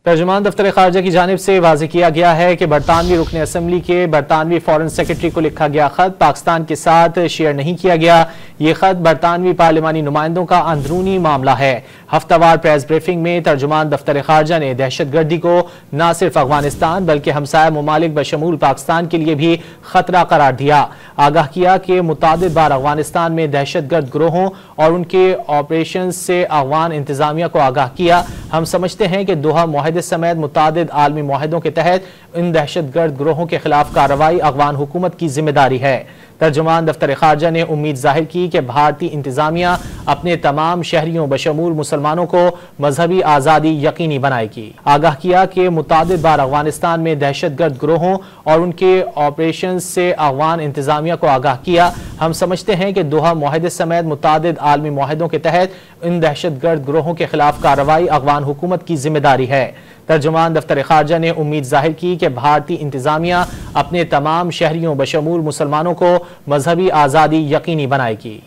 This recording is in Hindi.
तर्जुमान दफ्तर खारजा की जानिब से वाज़ेह किया गया है कि बरतानवी रुकन असम्बली के बरतानवी फॉरेन सेक्रेटरी को लिखा गया खत पाकिस्तान के साथ शेयर नहीं किया गया। ये खत बरतानवी पार्लिमानी नुमाइंदों का अंदरूनी मामला है। हफ्तावार प्रेस ब्रीफिंग में तर्जुमान दफ्तर खारजा ने दहशत गर्दी को न सिर्फ अफगानिस्तान बल्कि हमसाया ममालिक बशमूल पाकिस्तान के लिए भी खतरा करार दिया। आगाह किया कि मुतादिद बार अफगानिस्तान में दहशत गर्द ग्रोहों और उनके ऑपरेशन से अफगान इंतजामिया को आगाह किया। हम समझते हैं कि दोहा मुआहदे समेत मुतादिद आलमी मुआहदों के तहत इन दहशत गर्द ग्रोहों के खिलाफ कार्रवाई अफगान हुकूमत की जिम्मेदारी है। तर्जुमान दफ्तर खारजा ने उम्मीद जाहिर की कि भारतीय इंतजामिया अपने तमाम शहरियों बशमूल मुसलमानों को मजहबी आज़ादी यकीनी बनाएगी। आगाह किया कि मुतादिद बार अफगानिस्तान में दहशत गर्द ग्रोहों और उनके ऑपरेशन से अफगान इंतजामिया को आगाह किया। हम समझते हैं कि दोहा मुआहदे समेत मुतादिद आलमी मुआहदों के तहत इन दहशत गर्द ग्रोहों के खिलाफ कार्रवाई अफगान हुकूमत की जिम्मेदारी है। तर्जुमान दफ्तर खारजा ने उम्मीद जाहिर की कि भारतीय इंतजामिया अपने तमाम शहरियों बशमूल मुसलमानों को मजहबी आज़ादी यकीनी बनाएगी।